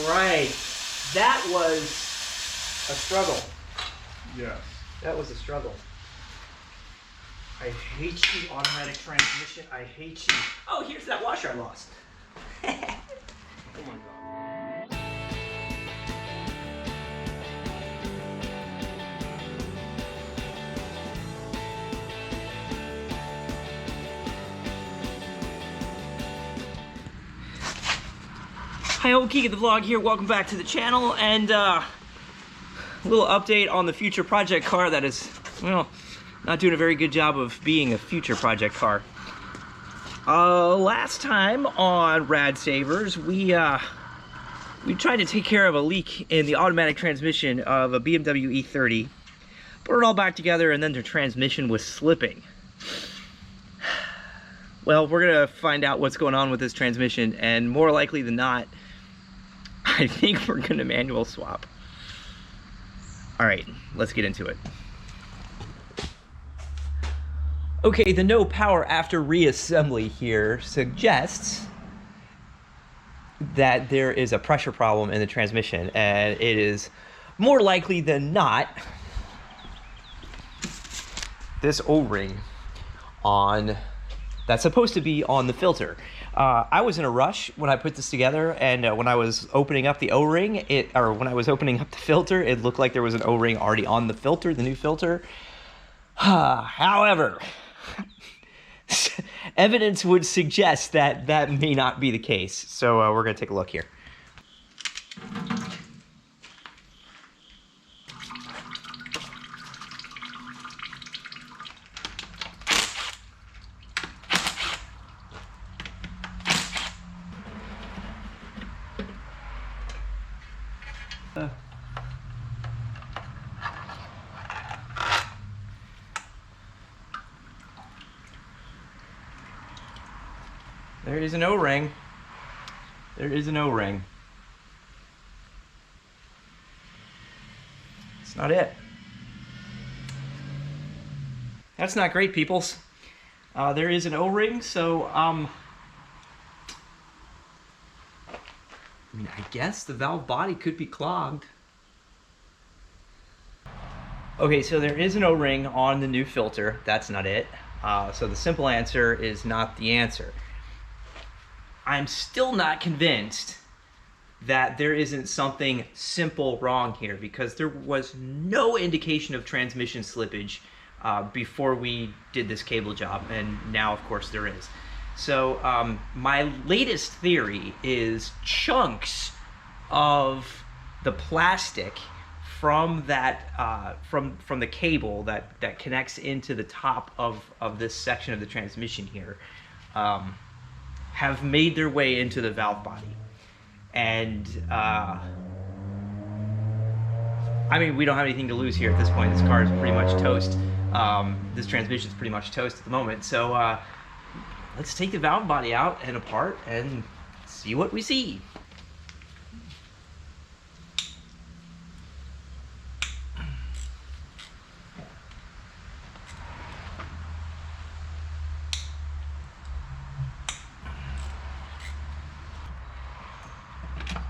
right. That was a struggle. Yes. That was a struggle. I hate you, automatic transmission. I hate you. Oh, here's that washer I lost. Oh my God. Hi, old Geek of the Vlog here. Welcome back to the channel, and a little update on the future project car that is, well, not doing a very good job of being a future project car. Last time on Rad Savers, we tried to take care of a leak in the automatic transmission of a BMW E30, put it all back together, and then the transmission was slipping. Well, we're gonna find out what's going on with this transmission, and more likely than not, I think we're gonna manual swap. All right, let's get into it. Okay, the no power after reassembly here suggests that there is a pressure problem in the transmission, and it is more likely than not this O-ring that's supposed to be on the filter. I was in a rush when I put this together, and when I was opening up the O-ring, when I was opening up the filter, it looked like there was an O-ring already on the filter, the new filter. However, evidence would suggest that that may not be the case. So we're gonna take a look here. There is an O-ring. There is an O-ring. It's not it. That's not great, peoples. There is an O-ring, so I mean, I guess the valve body could be clogged. Okay, so there is an O-ring on the new filter. That's not it. So the simple answer is not the answer. I'm still not convinced that there isn't something simple wrong here, because there was no indication of transmission slippage before we did this cable job, and now of course there is. So my latest theory is chunks of the plastic from that from the cable that connects into the top of this section of the transmission here have made their way into the valve body. And I mean, we don't have anything to lose here at this point. This car is pretty much toast. This transmission is pretty much toast at the moment. So let's take the valve body out and apart and see what we see.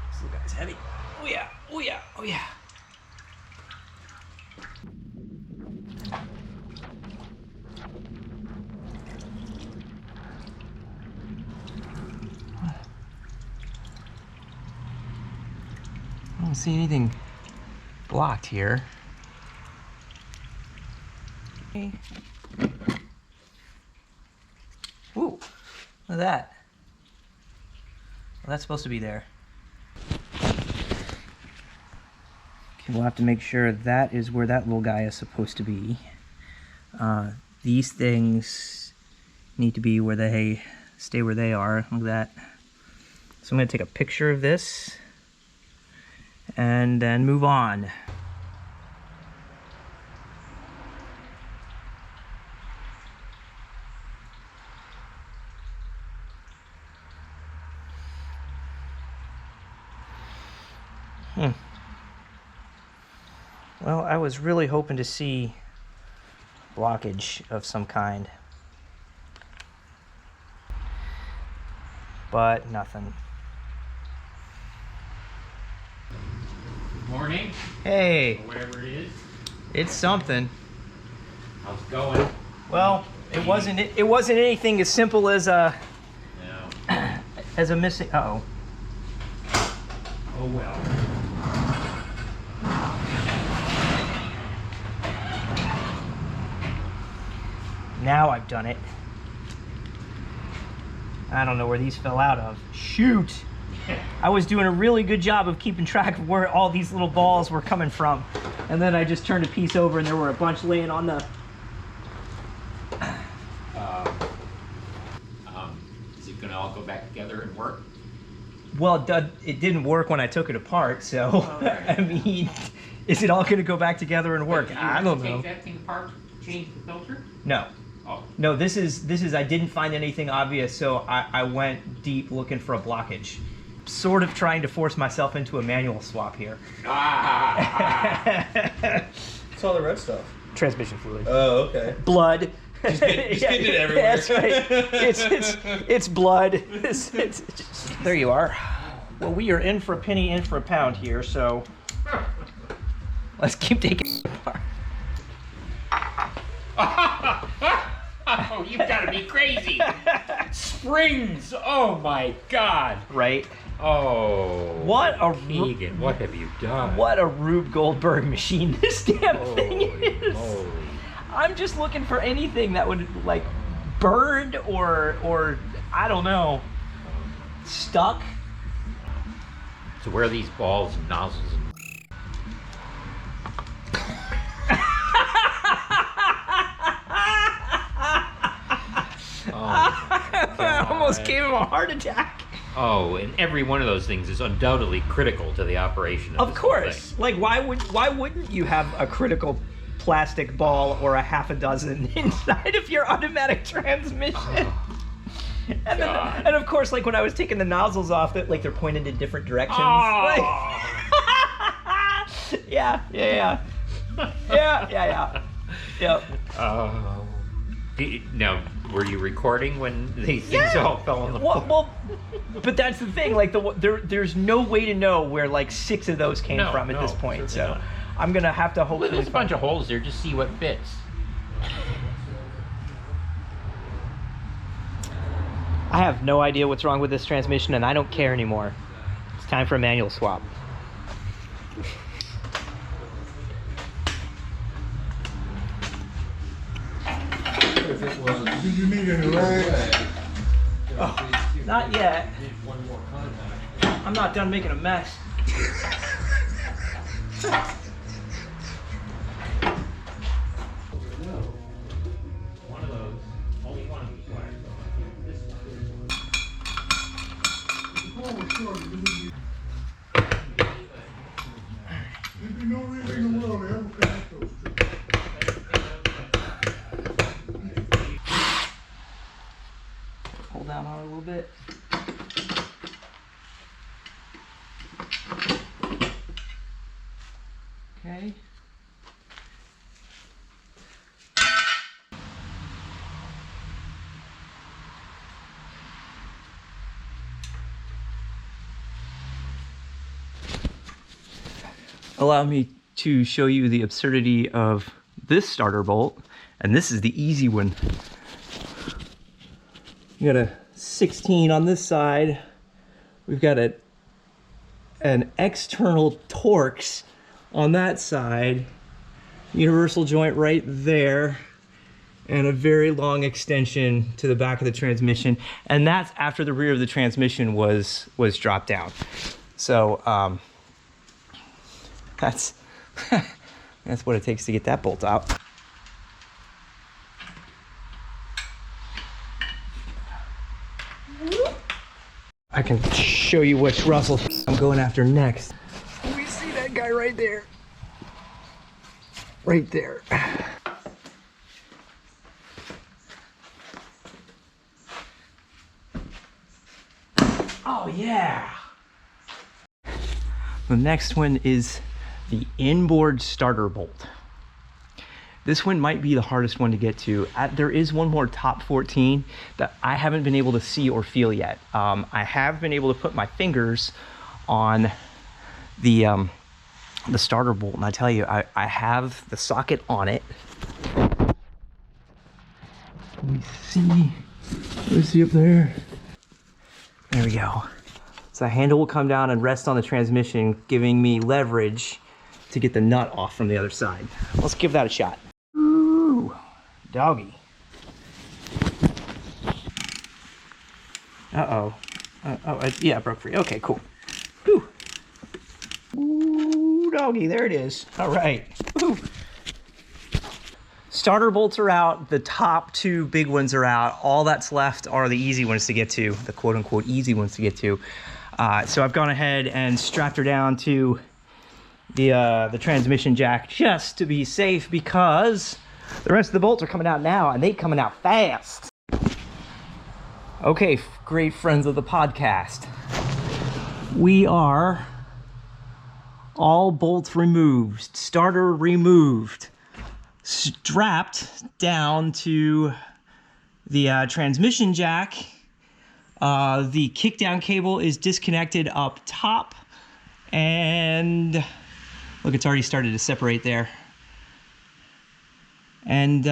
This little guy's heavy. Oh yeah, oh yeah, oh yeah. I don't see anything blocked here. Okay. Ooh, look at that. Well, that's supposed to be there. Okay, we'll have to make sure that is where that little guy is supposed to be. These things need to be where they stay where they are. Look at that. So I'm going to take a picture of this and then move on. Well, I was really hoping to see blockage of some kind, but nothing. Morning, Hey, or whatever it is. it's something. How's it going? Well, it wasn't anything as simple as a missing. Uh-oh. Oh well. Now I've done it. I don't know where these fell out of. Shoot! I was doing a really good job of keeping track of where all these little balls were coming from. And then I just turned a piece over and there were a bunch laying on the... Is it gonna all go back together and work? Well, it didn't work when I took it apart, so... Okay. I mean, is it all going to go back together and work? Did you I don't take know. that thing apart, change the filter? No. Oh. No, this is I didn't find anything obvious, so I went deep looking for a blockage. Sort of trying to force myself into a manual swap here. What's all the red stuff? Transmission fluid. Oh, okay. Blood. Just getting it everywhere. That's right. It's blood. There you are. Well, we are in for a penny, in for a pound here, so let's keep taking it apart. Oh, you've got to be crazy! Springs! Oh my God! Right? Oh. What a Keegan, what have you done? What a Rube Goldberg machine this damn thing is. Holy. I'm just looking for anything that would like burned or I don't know, stuck. So where are these balls and nozzles and I almost gave him a heart attack. Oh, and every one of those things is undoubtedly critical to the operation of Of this whole course. thing. Like why wouldn't you have a critical plastic ball or a half a dozen inside of your automatic transmission? And of course, like when I was taking the nozzles off, that like they're pointed in different directions. Like, yeah. Yep. Now, were you recording when these things all fell on the floor? Well, but that's the thing. Like there's no way to know where like 6 of those came from at this point. So not. I'm gonna have to hopefully. There's a bunch of holes there. Just see what fits. I have no idea what's wrong with this transmission, and I don't care anymore. It's time for a manual swap. Do you need any rags? Not yet. I'm not done making a mess. One of those. Only one of these wires. There'd be no reason in the world to ever connect those two. Pull down on it a little bit. Okay. Allow me to show you the absurdity of this starter bolt, and this is the easy one. We got a 16 on this side. We've got an external Torx on that side, universal joint right there, and a very long extension to the back of the transmission. And that's after the rear of the transmission was dropped down. So that's that's what it takes to get that bolt out. I can show you which Russell I'm going after next. We see that guy right there. Right there. Oh yeah. The next one is the inboard starter bolt. This one might be the hardest one to get to. There is one more top 14 that I haven't been able to see or feel yet. I have been able to put my fingers on the the starter bolt, and I tell you, I have the socket on it. Let me see. Let's see up there. There we go. So the handle will come down and rest on the transmission, giving me leverage to get the nut off from the other side. Let's give that a shot. Ooh, doggy. Uh-oh. Yeah, it broke free. Okay, cool. Whew. Ooh, doggy, there it is. All right. Woo. Starter bolts are out. The top two big ones are out. All that's left are the easy ones to get to, the quote-unquote easy ones to get to. So I've gone ahead and strapped her down to the transmission jack just to be safe, because the rest of the bolts are coming out now, and they coming out fast. Okay, great friends of the podcast. We are all bolts removed, starter removed, strapped down to the transmission jack. The kickdown cable is disconnected up top, and look, it's already started to separate there. And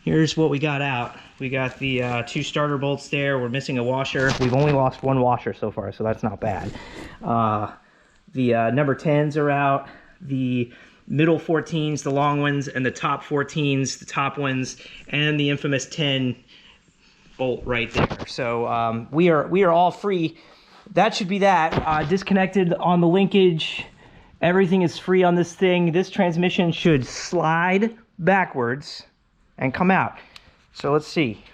here's what we got out. We got the two starter bolts there. We're missing a washer. We've only lost one washer so far, so that's not bad. The number 10s are out. The middle 14s, the long ones, and the top 14s, the top ones, and the infamous 10 bolt right there. So we are all free. That should be that. Disconnected on the linkage. Everything is free on this thing. This transmission should slide backwards and come out. So let's see.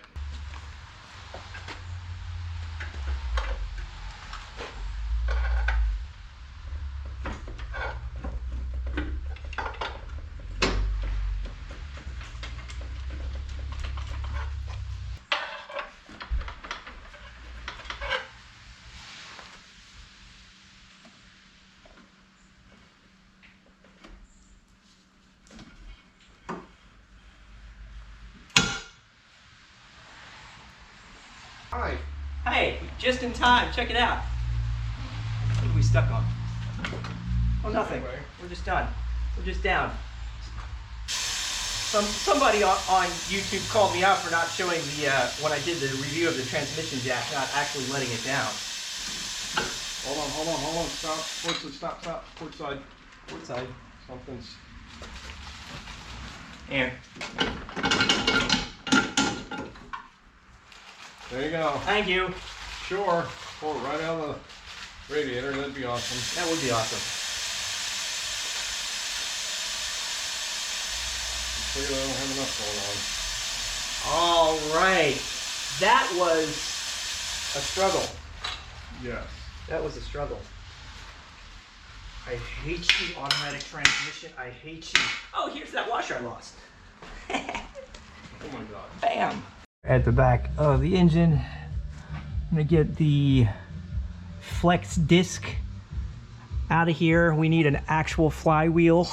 Hi. Hey, just in time. Check it out. What are we stuck on? Oh, nothing. We're just done. We're just down. Somebody on YouTube called me out for not showing the when I did the review of the transmission jack, not actually letting it down. Hold on. Stop. Stop. Port side. Port side. Something's. Here. There you go. Thank you. Sure. Pull it right out of the radiator. That'd be awesome. That would be awesome. Clearly I don't have enough going on. All right. That was a struggle. Yes. That was a struggle. I hate you, automatic transmission. I hate you. Oh, here's that washer I lost. Oh my God. Bam. At the back of the engine, I'm gonna get the flex disc out of here. We need an actual flywheel.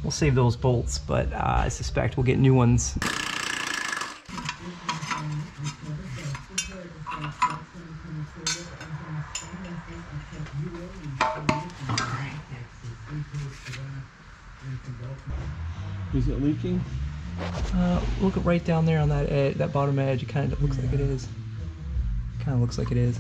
We'll save those bolts, but I suspect we'll get new ones. Is it leaking? Look right down there on that edge, that bottom edge. It kind of looks like it is. Kind of looks like it is.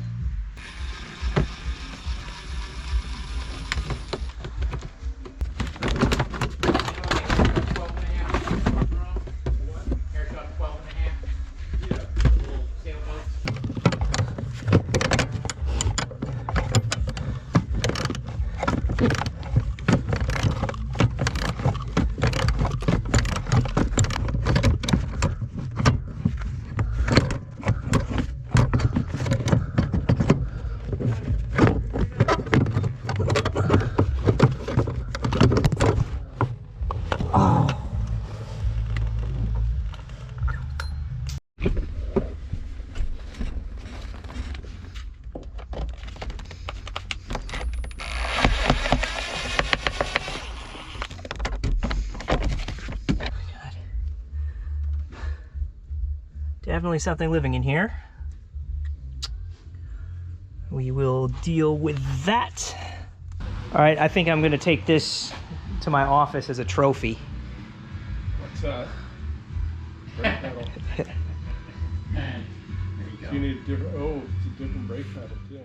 Definitely something living in here. We will deal with that. All right, I think I'm gonna take this to my office as a trophy. What's that? Brake pedal. There you go. You need a different, oh, it's a different brake pedal too.